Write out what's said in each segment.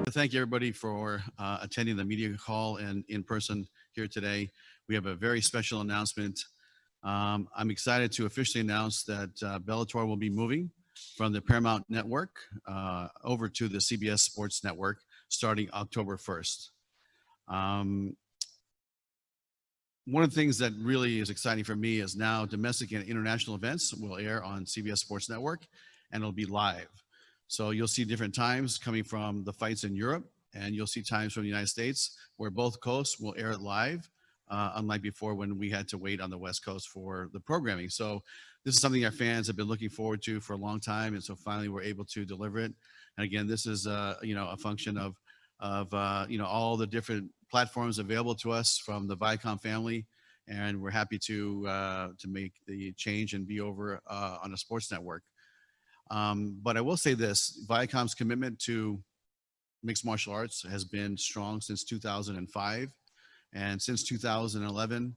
to thank everybody for attending the media call and in person here today. We have a very special announcement. I'm excited to officially announce that Bellator will be moving from the Paramount Network over to the CBS Sports Network starting October 1st. One of the things that really is exciting for me is now domestic and international events will air on CBS Sports Network, and it'll be live. So you'll see different times coming from the fights in Europe, and you'll see times from the United States where both coasts will air it live, unlike before when we had to wait on the West Coast for the programming. So this is something our fans have been looking forward to for a long time, and so finally we're able to deliver it. And again, this is a function of all the different platforms available to us from the Viacom family, and we're happy to make the change and be over on a sports network. But I will say this, Viacom's commitment to mixed martial arts has been strong since 2005. And since 2011,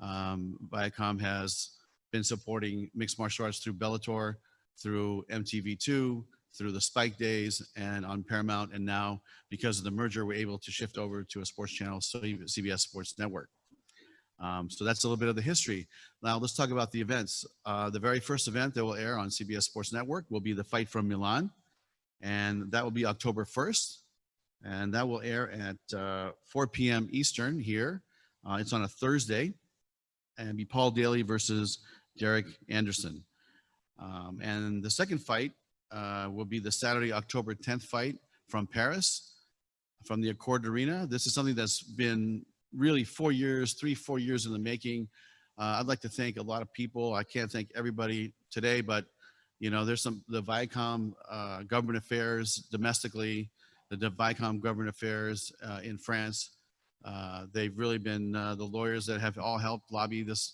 Viacom has been supporting mixed martial arts through Bellator, through MTV2, through the Spike Days, and on Paramount. And now, because of the merger, we're able to shift over to a sports channel, so CBS Sports Network. So that's a little bit of the history. Now let's talk about the events. The very first event that will air on CBS Sports Network will be the Fight from Milan, and that will be October 1st, and that will air at 4 p.m. Eastern here. It's on a Thursday, and be Paul Daly versus Derek Anderson. And the second fight will be the Saturday, October 10th fight from Paris, from the Accord Arena. This is something that's been really 4 years, 3-4 years in the making. I'd like to thank a lot of people. I can't thank everybody today, but there's the Viacom government affairs domestically, the Viacom government affairs in France. They've really been the lawyers that have all helped lobby this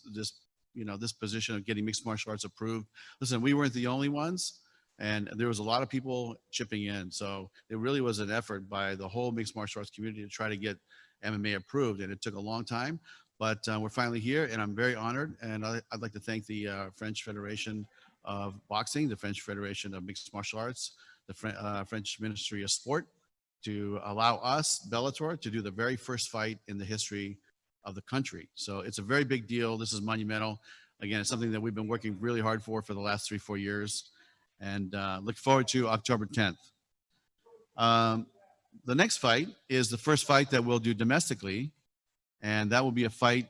position of getting mixed martial arts approved. Listen, we weren't the only ones, and there was a lot of people chipping in. So it really was an effort by the whole mixed martial arts community to try to get MMA approved, and it took a long time, but we're finally here, and I'm very honored. And I'd like to thank the French Federation of Boxing, the French Federation of Mixed Martial Arts, the French Ministry of Sport, to allow us, Bellator, to do the very first fight in the history of the country. So it's a very big deal. This is monumental. Again, it's something that we've been working really hard for the last 3-4 years, and look forward to October 10th. The next fight is the first fight that we'll do domestically, and that will be a fight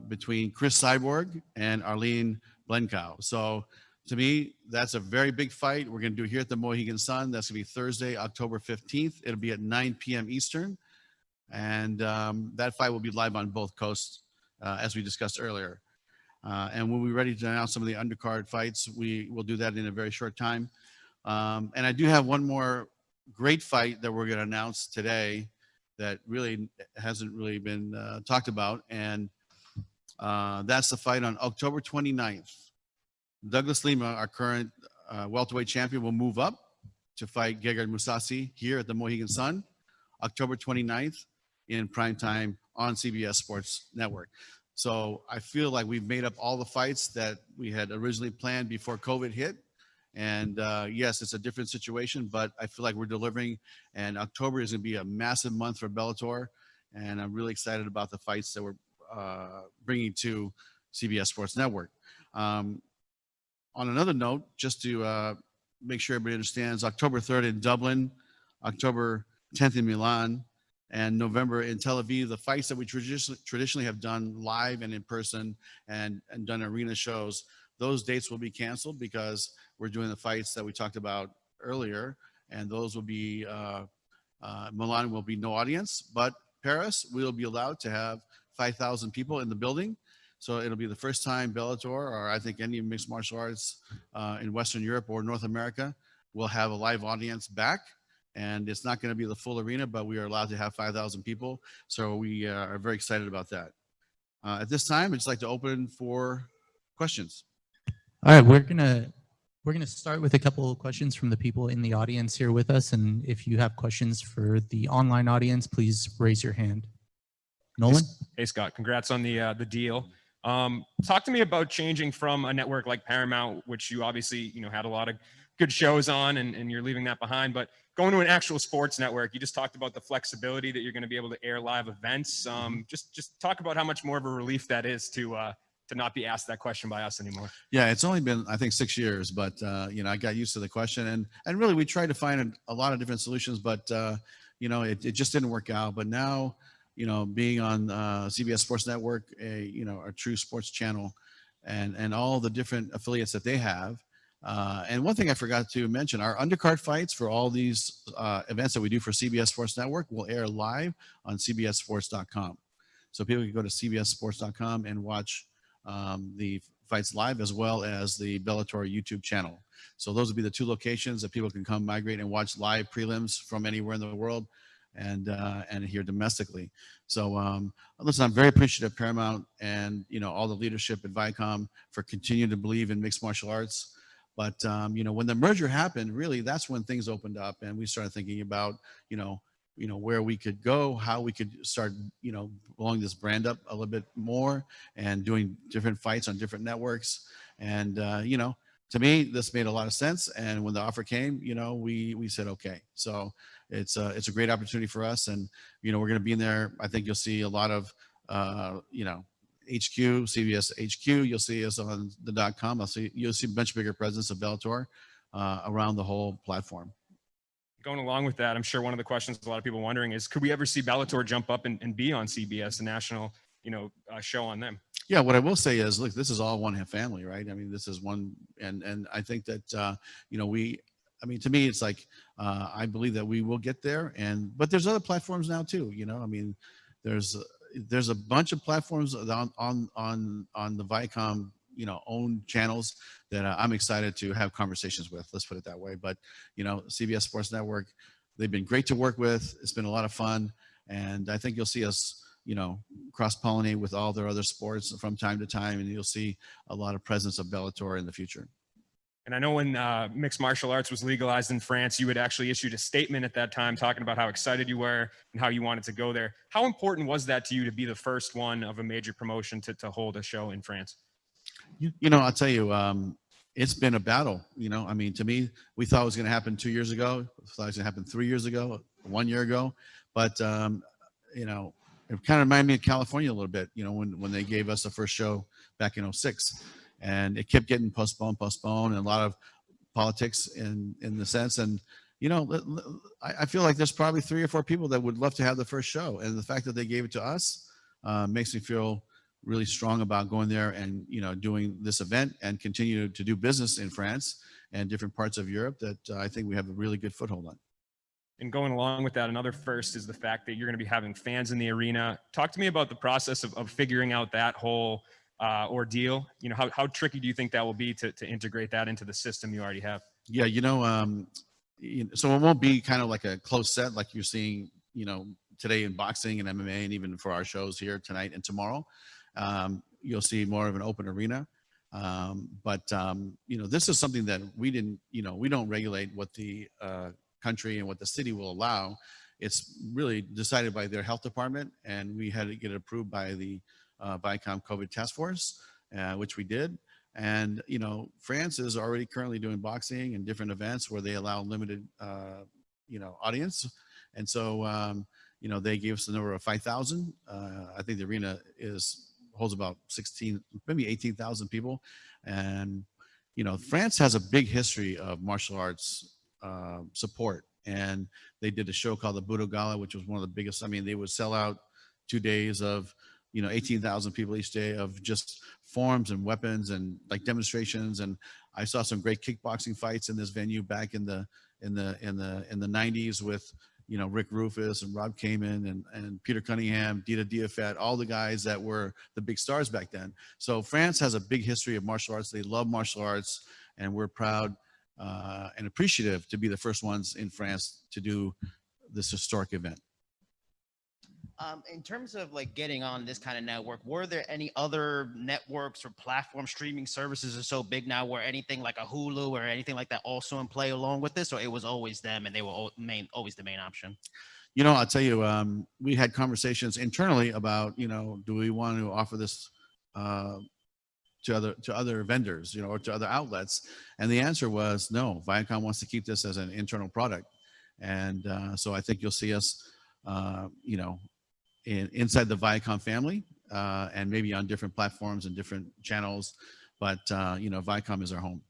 between Chris Cyborg and Arlene Blencow. So to me, that's a very big fight. We're going to do it here at the Mohegan Sun. That's going to be Thursday, October 15th. It'll be at 9 p.m. Eastern, and that fight will be live on both coasts, as we discussed earlier. And when we're ready to announce some of the undercard fights, we will do that in a very short time. And I do have one more great fight that we're going to announce today that really hasn't really been talked about, and that's the fight on October 29th. Douglas Lima, our current welterweight champion, will move up to fight Gegard Mousasi here at the Mohegan Sun, October 29th in primetime on CBS Sports Network. So I feel like we've made up all the fights that we had originally planned before COVID hit. And yes, it's a different situation, but I feel like we're delivering, and October is going to be a massive month for Bellator, and I'm really excited about the fights that we're bringing to CBS Sports Network. On another note, just to make sure everybody understands, October 3rd in Dublin, October 10th in Milan, and November in Tel Aviv, the fights that we traditionally have done live and in person and done arena shows, those dates will be canceled because we're doing the fights that we talked about earlier, and those will be, Milan will be no audience, but Paris, we'll be allowed to have 5,000 people in the building. So it'll be the first time Bellator, or I think any mixed martial arts in Western Europe or North America, will have a live audience back. And it's not going to be the full arena, but we are allowed to have 5,000 people. So we are very excited about that. At this time, I'd just like to open for questions. All right, we're gonna start with a couple of questions from the people in the audience here with us, and if you have questions for the online audience, please raise your hand. Nolan? Hey Scott, congrats on the deal. Talk to me about changing from a network like Paramount, which you obviously had a lot of good shows on, and you're leaving that behind. But going to an actual sports network, you just talked about the flexibility that you're going to be able to air live events. Just talk about how much more of a relief that is to not be asked that question by us anymore. Yeah, it's only been, I think, 6 years, but I got used to the question, and really we tried to find a lot of different solutions, but it just didn't work out. But now, being on CBS Sports Network, a true sports channel, and all the different affiliates that they have. And one thing I forgot to mention, our undercard fights for all these events that we do for CBS Sports Network will air live on CBSSports.com. So people can go to CBSSports.com and watch the fights live, as well as the Bellator YouTube channel. So those would be the two locations that people can come migrate and watch live prelims from anywhere in the world, and here domestically. So listen, I'm very appreciative of Paramount and all the leadership at Viacom for continuing to believe in mixed martial arts. But when the merger happened, really that's when things opened up, and we started thinking about where we could go, how we could start blowing this brand up a little bit more, and doing different fights on different networks. And to me, this made a lot of sense. And when the offer came, we said okay. So it's a great opportunity for us, and we're going to be in there. I think you'll see a lot of HQ, CBS HQ. You'll see us on the .com. You'll see a much bigger presence of Bellator around the whole platform. Going along with that, I'm sure one of the questions a lot of people are wondering is, could we ever see Bellator jump up and be on CBS, a national, show on them? Yeah, what I will say is, look, this is all one family, right? I mean, this is one, and I think that to me, it's like I believe that we will get there, but there's other platforms now too. There's a bunch of platforms on the Viacom own channels that I'm excited to have conversations with. Let's put it that way. But CBS Sports Network, they've been great to work with. It's been a lot of fun, and I think you'll see us cross-pollinate with all their other sports from time to time, and you'll see a lot of presence of Bellator in the future. And I know when mixed martial arts was legalized in France, you had actually issued a statement at that time talking about how excited you were and how you wanted to go there. How important was that to you to be the first one of a major promotion to hold a show in France? I'll tell you, it's been a battle. To me, we thought it was going to happen 2 years ago. We thought it was going to happen 3 years ago, 1 year ago. But, it kind of reminded me of California a little bit, when they gave us the first show back in 2006. And it kept getting postponed, and a lot of politics in the sense. And, I feel like there's probably 3 or 4 people that would love to have the first show. And the fact that they gave it to us makes me feel really strong about going there and doing this event and continue to do business in France and different parts of Europe that I think we have a really good foothold on. And going along with that, another first is the fact that you're going to be having fans in the arena. Talk to me about the process of figuring out that whole ordeal. How tricky do you think that will be to integrate that into the system you already have? Yeah, so it won't be kind of like a close set like you're seeing today in boxing and MMA, and even for our shows here tonight and tomorrow. You'll see more of an open arena. But this is something that we don't regulate what the country and what the city will allow. It's really decided by their health department, and we had to get it approved by the Viacom COVID task force, which we did. And, France is already currently doing boxing and different events where they allow limited, audience. And so, they gave us the number of 5,000. I think the arena holds about 16, maybe 18,000 people. And, France has a big history of martial arts support. And they did a show called the Budo Gala, which was one of the biggest. I mean, they would sell out 2 days of 18,000 people each day of just forms and weapons and like demonstrations. And I saw some great kickboxing fights in this venue back in the 90s with Rick Rufus and Rob Kamen and Peter Cunningham, Dita Diafat, all the guys that were the big stars back then. So France has a big history of martial arts. They love martial arts, and we're proud and appreciative to be the first ones in France to do this historic event. In terms of like getting on this kind of network, were there any other networks or platform streaming services are so big now where anything like a Hulu or anything like that also in play along with this, or it was always them and they were always the main option? I'll tell you, we had conversations internally about, do we want to offer this to other vendors, or to other outlets? And the answer was no. Viacom wants to keep this as an internal product. And so I think you'll see us, you know, inside the Viacom family, and maybe on different platforms and different channels. But you know, Viacom is our home.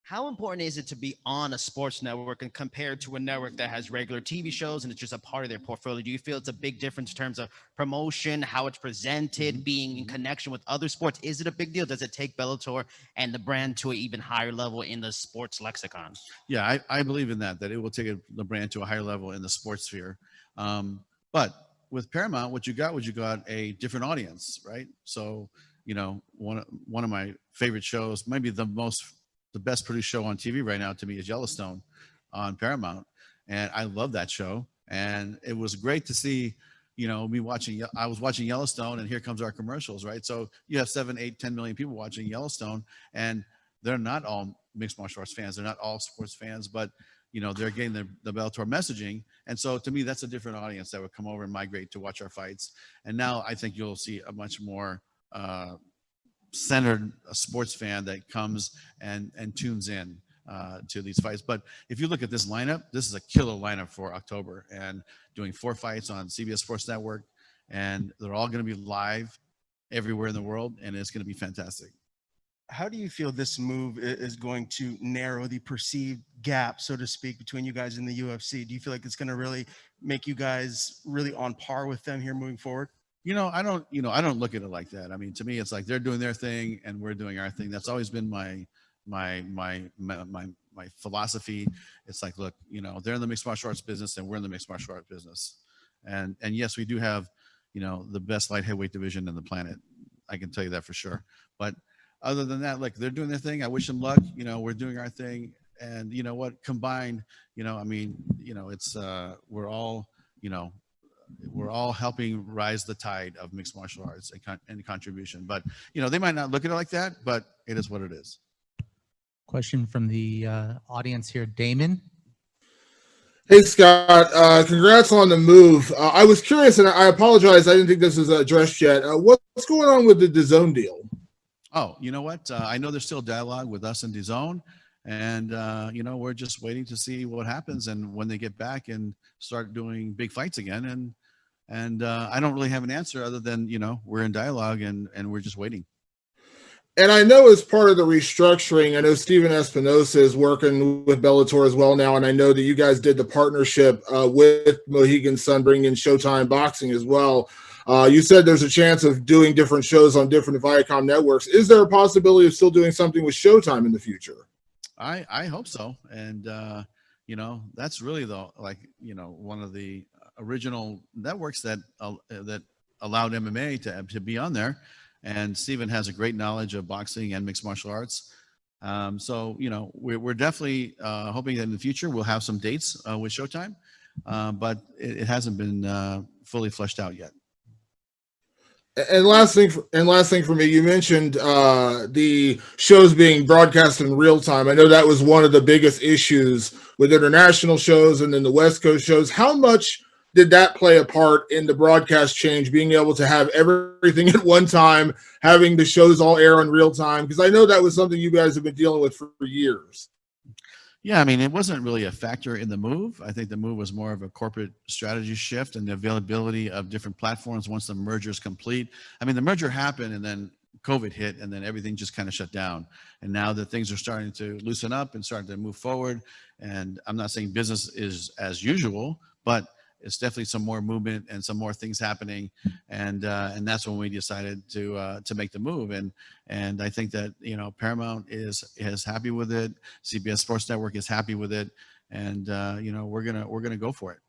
How important is it to be on a sports network and compared to a network that has regular TV shows and it's just a part of their portfolio? Do you feel it's a big difference in terms of promotion, how it's presented, being in connection with other sports? Is it a big deal? Does it take Bellator and the brand to an even higher level in the sports lexicon? Yeah, I believe in that it will take the brand to a higher level in the sports sphere. But with Paramount, what you got a different audience, right? So, you know, one of my favorite shows, maybe the best produced show on TV right now to me is Yellowstone on Paramount. And I love that show. And it was great to see, you know, I was watching Yellowstone and here comes our commercials, right? So you have 7, 8, 10 million people watching Yellowstone, and they're not all mixed martial arts fans. They're not all sports fans, but you know, they're getting the Bellator messaging. And so to me, that's a different audience that would come over and migrate to watch our fights. And now I think you'll see a much more, centered a sports fan that comes and tunes in to these fights. But if you look at this lineup, this is a killer lineup for October, and doing 4 fights on CBS Sports Network, and they're all going to be live everywhere in the world, and it's going to be fantastic. How do you feel this move is going to narrow the perceived gap, so to speak, between you guys and the UFC? Do you feel like it's going to really make you guys really on par with them here moving forward? I don't look at it like that. I mean, to me, it's like they're doing their thing and we're doing our thing. That's always been my philosophy. It's like, look, you know, they're in the mixed martial arts business and we're in the mixed martial arts business. And yes, we do have, you know, the best light heavyweight division in the planet. I can tell you that for sure. But other than that, look, they're doing their thing. I wish them luck. You know, we're doing our thing. And you know what, combined, you know, I mean, you know, it's we're all helping rise the tide of mixed martial arts and contribution. But, you know, they might not look at it like that, but it is what it is. Question from the audience here, Damon. Hey, Scott. Congrats on the move. I was curious, and I apologize, I didn't think this was addressed yet. What's going on with the DAZN deal? Oh, you know what? I know there's still dialogue with us and DAZN. And, you know, we're just waiting to see what happens and when they get back and start doing big fights again. And I don't really have an answer other than, you know, we're in dialogue and we're just waiting. And I know as part of the restructuring, I know Steven Espinosa is working with Bellator as well now. And I know that you guys did the partnership with Mohegan Sun, bringing in Showtime Boxing as well. You said there's a chance of doing different shows on different Viacom networks. Is there a possibility of still doing something with Showtime in the future? I hope so. And, you know, that's really one of the original networks that allowed MMA to be on there. And Steven has a great knowledge of boxing and mixed martial arts. So, you know, we're definitely hoping that in the future we'll have some dates with Showtime, but it hasn't been fully fleshed out yet. And last thing for me, you mentioned the shows being broadcast in real time. I know that was one of the biggest issues with international shows and then the West Coast shows. How much did that play a part in the broadcast change, being able to have everything at one time, having the shows all air in real time? Because I know that was something you guys have been dealing with for years. Yeah, I mean, it wasn't really a factor in the move. I think the move was more of a corporate strategy shift and the availability of different platforms once the merger is complete. I mean, the merger happened and then COVID hit and then everything just kind of shut down. And now that things are starting to loosen up and starting to move forward, and I'm not saying business is as usual, but it's definitely some more movement and some more things happening, and that's when we decided to make the move. And I think that, you know, Paramount is happy with it. CBS Sports Network is happy with it, and you know, we're gonna go for it.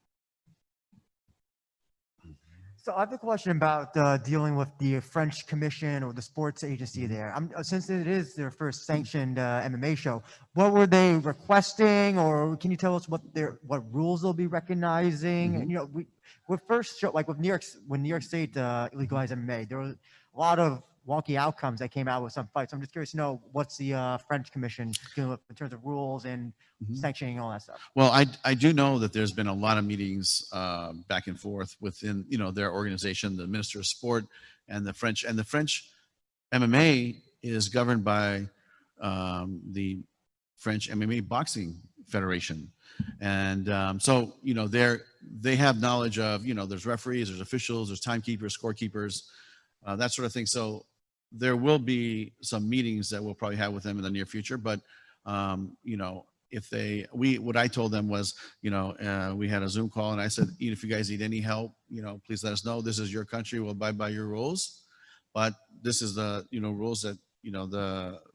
So I have a question about dealing with the French Commission or the sports agency there. Since it is their first sanctioned MMA show, what were they requesting, or can you tell us what rules they'll be recognizing? Mm-hmm. And, you know, with first show, like with when New York State legalized MMA, there was a lot of wonky outcomes that came out with some fights. I'm just curious to know what's the French Commission dealing with in terms of rules and sanctioning and all that stuff. Well, I do know that there's been a lot of meetings back and forth within, you know, their organization, the Minister of Sport, and the French MMA is governed by the French MMA boxing federation. And so, you know, they have knowledge of, you know, there's referees, there's officials, there's timekeepers, scorekeepers, that sort of thing. So there will be some meetings that we'll probably have with them in the near future. But, you know, what I told them was, you know, we had a Zoom call and I said, if you guys need any help, you know, please let us know. This is your country. We'll abide by your rules. But this is the, you know, rules that, you know,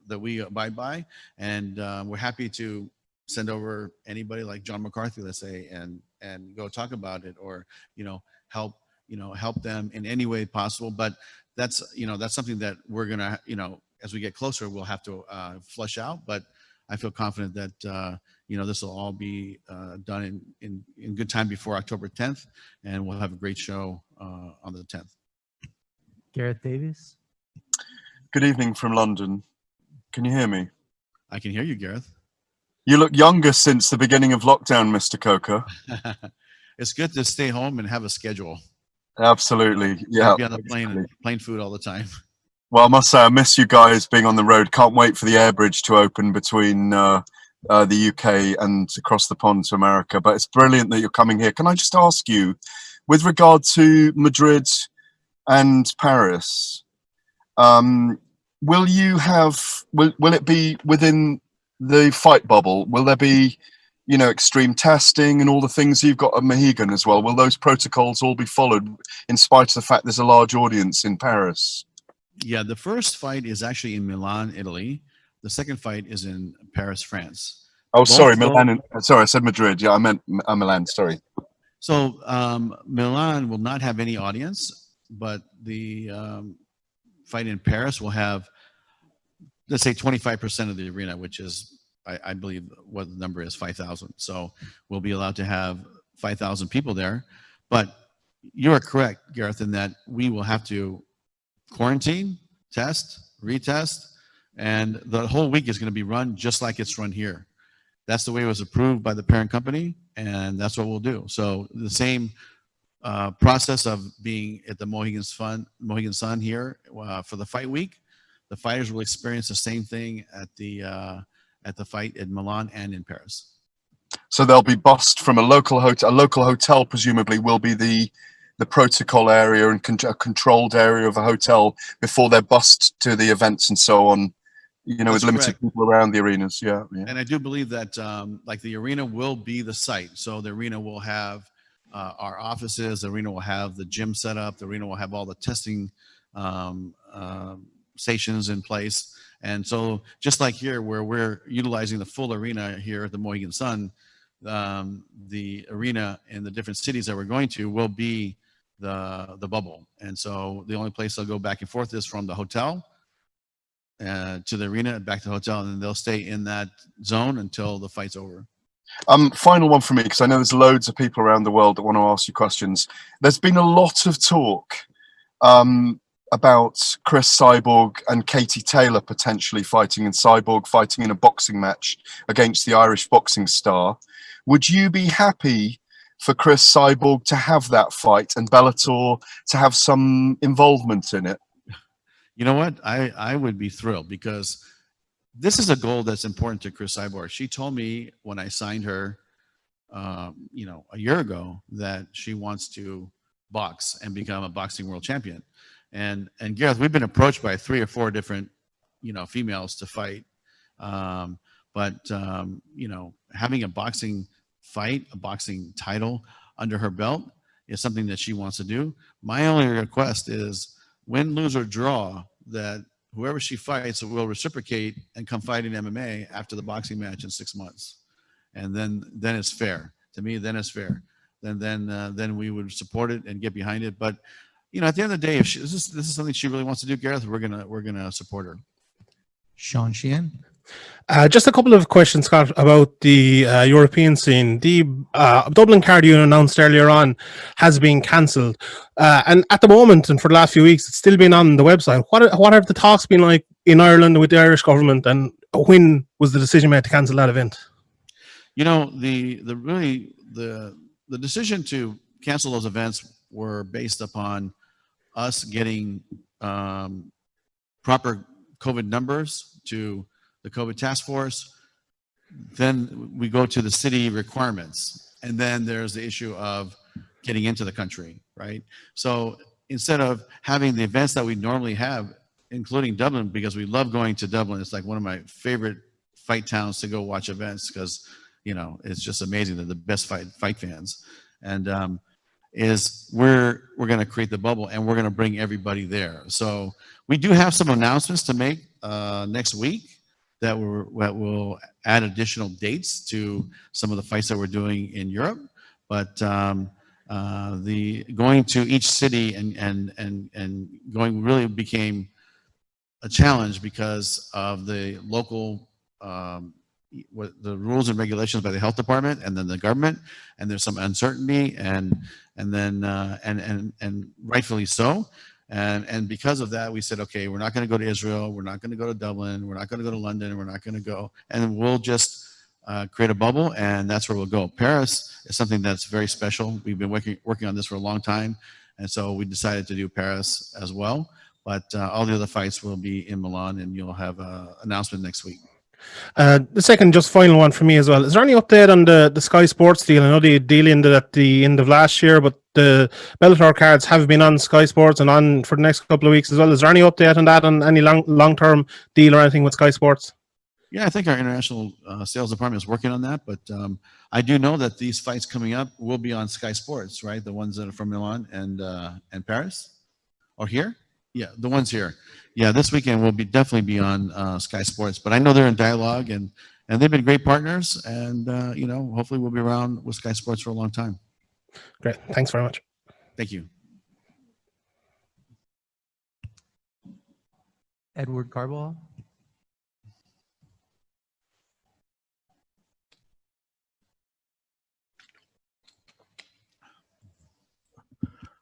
that we abide by. And we're happy to send over anybody like John McCarthy, let's say, and go talk about it, or, you know, help them in any way possible. But that's, you know, that's something that we're going to, you know, as we get closer, we'll have to flush out. But I feel confident that, you know, this will all be done in good time before October 10th, and we'll have a great show on the 10th. Gareth Davies. Good evening from London. Can you hear me? I can hear you, Gareth. You look younger since the beginning of lockdown, Mr. Coker. It's good to stay home and have a schedule. Absolutely. Yeah. Be on the plane food all the time. Well, I must say, I miss you guys being on the road. Can't wait for the air bridge to open between the UK and across the pond to America. But it's brilliant that you're coming here. Can I just ask you, with regard to Madrid and Paris, will it be within the fight bubble? Will there be, you know, extreme testing and all the things you've got at Mohegan as well? Will those protocols all be followed in spite of the fact there's a large audience in Paris? Yeah, the first fight is actually in Milan, Italy. The second fight is in Paris, France. Oh, sorry, Milan. Sorry, I said Madrid. Yeah, I meant Milan. Sorry. So Milan will not have any audience, but the fight in Paris will have, let's say, 25% of the arena, which is, I believe, what the number is, 5,000. So we'll be allowed to have 5,000 people there. But you are correct, Gareth, in that we will have to quarantine, test, retest, and the whole week is going to be run just like it's run here. That's the way it was approved by the parent company, and that's what we'll do. So the same process of being at the Mohegan Sun here for the fight week, the fighters will experience the same thing at the fight in Milan and in Paris. So they'll be bussed from a local hotel. A local hotel presumably will be the protocol area and a controlled area of a hotel before they're bussed to the events and so on. You know, That's with limited correct. people around the arenas. Yeah. And I do believe that like the arena will be the site. So the arena will have our offices. The arena will have the gym set up. The arena will have all the testing stations in place. And so just like here, where we're utilizing the full arena here at the Mohegan Sun, the arena in the different cities that we're going to will be the bubble. And so the only place they'll go back and forth is from the hotel to the arena, back to the hotel, and then they'll stay in that zone until the fight's over. Final one for me, because I know there's loads of people around the world that want to ask you questions. There's been a lot of talk about Chris Cyborg and Katie Taylor potentially fighting, and Cyborg fighting in a boxing match against the Irish boxing star. Would you be happy for Chris Cyborg to have that fight and Bellator to have some involvement in it? You know what? I would be thrilled, because this is a goal that's important to Chris Cyborg. She told me when I signed her, you know, a year ago, that she wants to box and become a boxing world champion. And Gareth, we've been approached by 3 or 4 different, you know, females to fight. But you know, having a boxing fight, a boxing title under her belt is something that she wants to do. My only request is, win, lose, or draw, that whoever she fights will reciprocate and come fight in MMA after the boxing match in 6 months. And then it's fair. To me, then it's fair. Then we would support it and get behind it. But you know, at the end of the day, if this is something she really wants to do, Gareth, we're gonna support her. Sean Sheehan. Just a couple of questions, Scott, about the European scene. The Dublin card you announced earlier on has been cancelled, and at the moment, and for the last few weeks, it's still been on the website. What have the talks been like in Ireland with the Irish government, and when was the decision made to cancel that event? You know, the decision to cancel those events were based upon us getting proper COVID numbers to the COVID task force, then we go to the city requirements, and then there's the issue of getting into the country, right? So instead of having the events that we normally have, including Dublin, because we love going to Dublin, it's like one of my favorite fight towns to go watch events because, you know, it's just amazing. They're the best fight fans, and is we're going to create the bubble and we're going to bring everybody there. So we do have some announcements to make next week that will add additional dates to some of the fights that we're doing in Europe. But the going to each city and going really became a challenge because of the local what the rules and regulations by the health department and then the government, and there's some uncertainty and then and rightfully so. And because of that, we said, okay, we're not going to go to Israel, we're not going to go to Dublin, we're not going to go to London, we're not going to go, and we'll just create a bubble, and that's where we'll go. Paris is something that's very special. We've been working on this for a long time, and so we decided to do Paris as well. But all the other fights will be in Milan, and you'll have an announcement next week. The second, just final one for me as well. Is there any update on the Sky Sports deal? I know the deal ended at the end of last year, but the Bellator cards have been on Sky Sports and on for the next couple of weeks as well. Is there any update on that, on any long-term deal or anything with Sky Sports? Yeah, I think our international sales department is working on that, but I do know that these fights coming up will be on Sky Sports, right? The ones that are from Milan and Paris, or here? Yeah, the ones here. Yeah, this weekend will definitely be on Sky Sports. But I know they're in dialogue, and they've been great partners, and you know, hopefully we'll be around with Sky Sports for a long time. Great, thanks very much. Thank you. Edward Carball.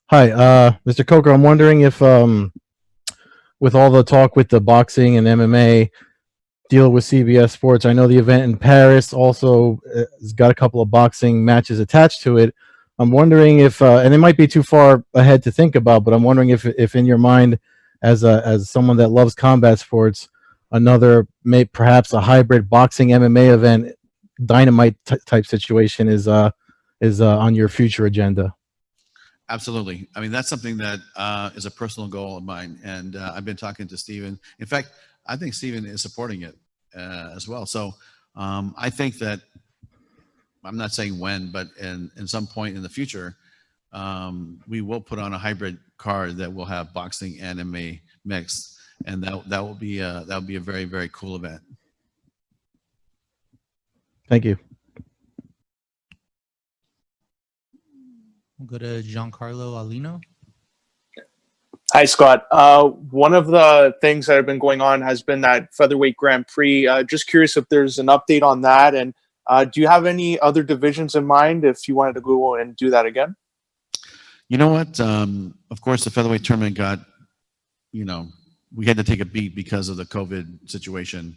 Hi, Mr. Coker. I'm wondering if, with all the talk with the boxing and MMA deal with CBS Sports, I know the event in Paris also has got a couple of boxing matches attached to it. I'm wondering if, and it might be too far ahead to think about, but I'm wondering if in your mind, as someone that loves combat sports, another perhaps a hybrid boxing MMA event, dynamite type situation is on your future agenda. Absolutely. I mean, that's something that is a personal goal of mine, and I've been talking to Steven. In fact, I think Steven is supporting it as well. So I think that, I'm not saying when, but in some point in the future, we will put on a hybrid card that will have boxing and MMA mixed, and that will be a very, very cool event. Thank you. We'll go to Giancarlo Alino. Hi, Scott. One of the things that have been going on has been that Featherweight Grand Prix. Just curious if there's an update on that. And do you have any other divisions in mind if you wanted to go and do that again? You know what? Of course, the Featherweight tournament got, you know, we had to take a beat because of the COVID situation.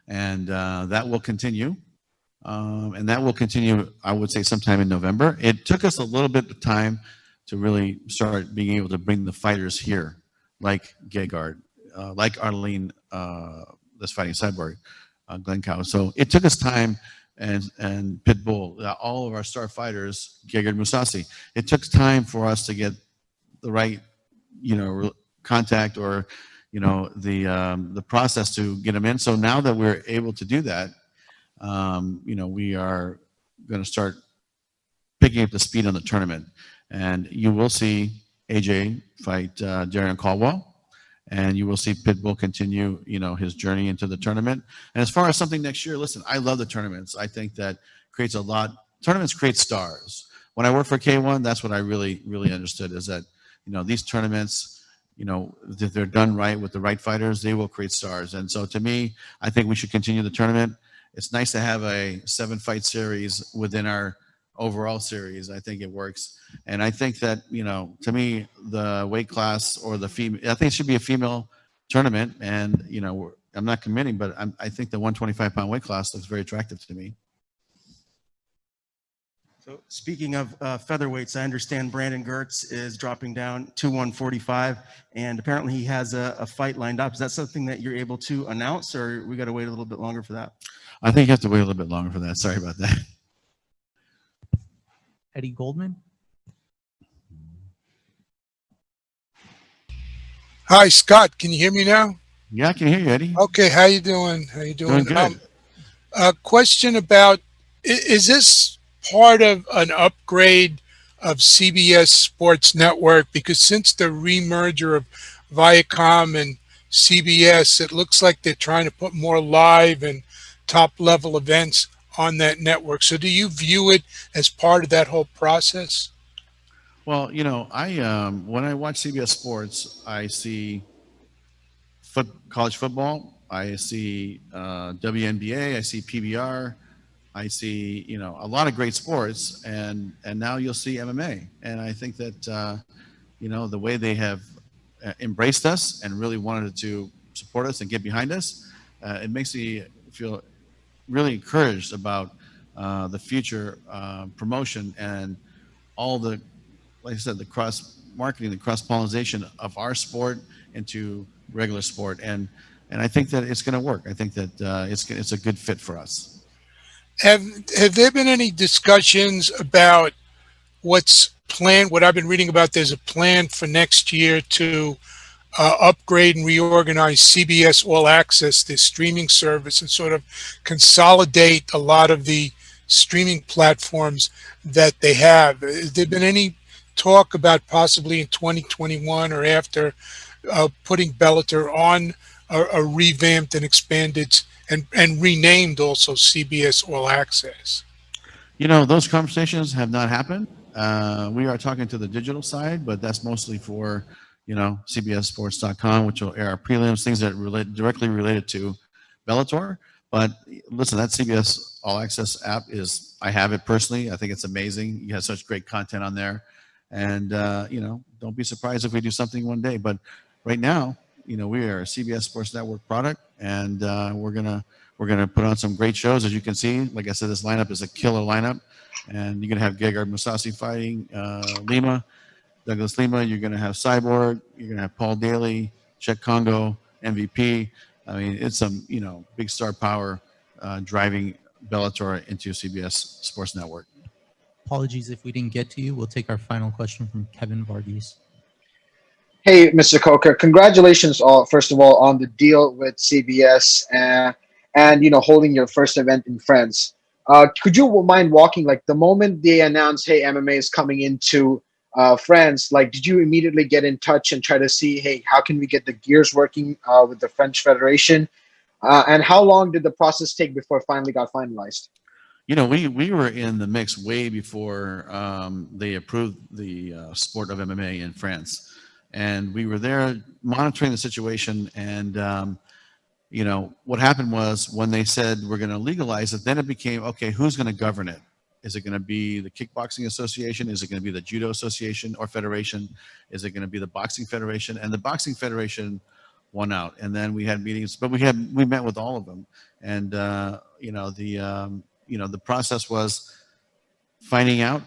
And that will continue. And that will continue, I would say, sometime in November. It took us a little bit of time to really start being able to bring the fighters here, like Gegard, like Arlene, that's fighting Cyborg, Glencow. So it took us time, and Pitbull, all of our star fighters, Gegard Mousasi. It took time for us to get the right, you know, contact or, you know, the process to get them in. So now that we're able to do that, you know, we are going to start picking up the speed on the tournament, and you will see AJ fight Darren Caldwell, and you will see Pitbull continue, you know, his journey into the tournament. And as far as something next year, listen, I love the tournaments. I think that creates a lot. Tournaments create stars. When I worked for K1, that's what I really, really understood, is that, you know, these tournaments, you know, if they're done right with the right fighters, they will create stars. And so to me, I think we should continue the tournament. It's nice to have a 7-fight series within our overall series. I think it works. And I think that, you know, to me, the weight class or the female, I think it should be a female tournament. And, you know, I'm not committing, but I think the 125-pound weight class looks very attractive to me. So speaking of featherweights, I understand Brandon Gertz is dropping down to 145, and apparently he has a fight lined up. Is that something that you're able to announce, or we got to wait a little bit longer for that? I think you have to wait a little bit longer for that. Sorry about that. Eddie Goldman. Hi, Scott. Can you hear me now? Yeah, I can hear you, Eddie. Okay. How you doing? How you doing? Doing good. A question about, is this part of an upgrade of CBS Sports Network? Because since the remerger of Viacom and CBS, it looks like they're trying to put more live and top level events on that network. So do you view it as part of that whole process? Well, you know, when I watch CBS Sports, I see college football, I see WNBA, I see PBR, I see a lot of great sports, and now you'll see MMA, and I think that the way they have embraced us and really wanted to support us and get behind us, it makes me feel really encouraged about the future promotion and all the, like I said, the cross marketing, the cross pollination of our sport into regular sport, and I think that it's going to work. I think that it's a good fit for us. Have there been any discussions about what's planned? What I've been reading about, there's a plan for next year to upgrade and reorganize CBS All Access, this streaming service, and sort of consolidate a lot of the streaming platforms that they have. Has there been any talk about possibly in 2021 or after putting Bellator on a revamped and expanded and renamed also CBS All Access? Those conversations have not happened. We are talking to the digital side, but that's mostly for CBSSports.com, which will air our prelims, things that relate directly related to Bellator. But listen, that CBS All Access app I have it personally. I think it's amazing. You have such great content on there, and don't be surprised if we do something one day. But right now, we are a CBS Sports Network product, and we're gonna put on some great shows. As you can see, like I said, this lineup is a killer lineup, and you're gonna have Gegard Mousasi fighting Douglas Lima. You're gonna have Cyborg. You're gonna have Paul Daly, Czech Congo, MVP. I mean, it's some big star power driving Bellator into CBS Sports Network. Apologies if we didn't get to you. We'll take our final question from Kevin Varghese. Hey, Mr. Coker, congratulations, first of all, on the deal with CBS and holding your first event in France. Could you mind walking, like, the moment they announced, hey, MMA is coming into France, like, did you immediately get in touch and try to see, hey, how can we get the gears working with the French Federation? And how long did the process take before it finally got finalized? We were in the mix way before they approved the sport of MMA in France. And we were there monitoring the situation. And, what happened was when they said we're going to legalize it, then it became, okay, who's going to govern it? Is it going to be the Kickboxing Association? Is it going to be the Judo Association or Federation? Is it going to be the Boxing Federation? And the Boxing Federation won out. And then we had meetings, but we met with all of them. And, the process was finding out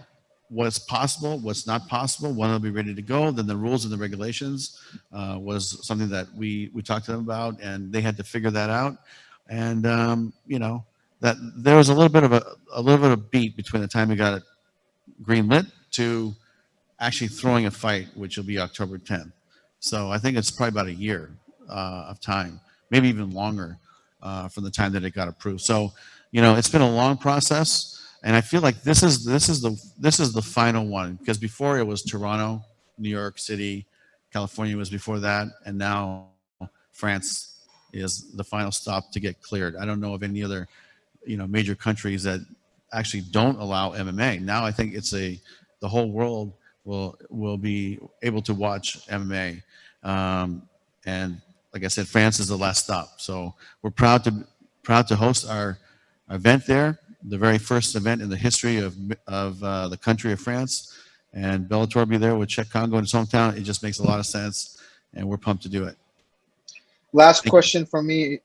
what's possible, what's not possible, when they'll be ready to go. Then the rules and the regulations was something that we talked to them about, and they had to figure that out. And that there was a little bit of a beat between the time we got it green lit to actually throwing a fight, which will be October 10th. So I think it's probably about a year of time, maybe even longer from the time that it got approved. So it's been a long process. And I feel like this is the final one, because before it was Toronto, New York City, California was before that, and now France is the final stop to get cleared. I don't know of any other major countries that actually don't allow MMA. Now I think the whole world will be able to watch MMA, and like I said, France is the last stop. So we're proud to host our event there. The very first event in the history of the country of France, and Bellator will be there with Czech Congo in its hometown. It just makes a lot of sense, and we're pumped to do it. Last question from me.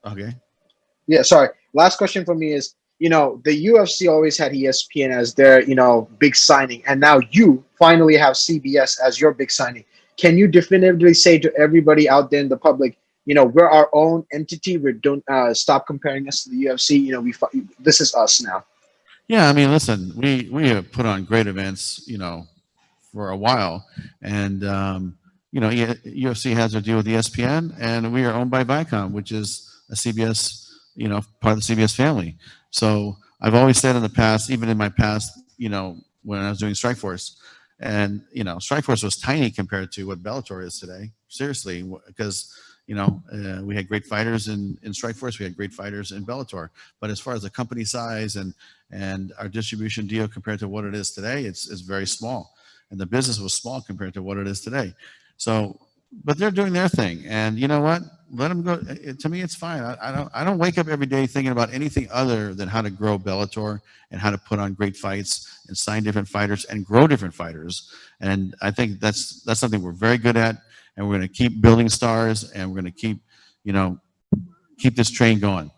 Okay. Yeah, sorry. Last question from me is, you know, the UFC always had ESPN as their, you know, big signing, and now you finally have CBS as your big signing. Can you definitively say to everybody out there in the public, you know, we're our own entity. We don't stop comparing us to the UFC. You know, this is us now. Yeah, I mean, listen, we have put on great events, you know, for a while, and you know, UFC has their deal with ESPN, and we are owned by Viacom, which is a CBS, you know, part of the CBS family. So I've always said in the past, even in my past, you know, when I was doing Strikeforce, and you know, Strikeforce was tiny compared to what Bellator is today. Seriously, because you know, we had great fighters in Strikeforce, we had great fighters in Bellator, but as far as the company size and our distribution deal compared to what it is today, it's very small, and the business was small compared to what it is today. So, but they're doing their thing, and you know what? Let them go. To me, it's fine. I don't wake up every day thinking about anything other than how to grow Bellator and how to put on great fights and sign different fighters and grow different fighters. And I think that's something we're very good at, and we're going to keep building stars, and we're going to keep, you know, keep this train going.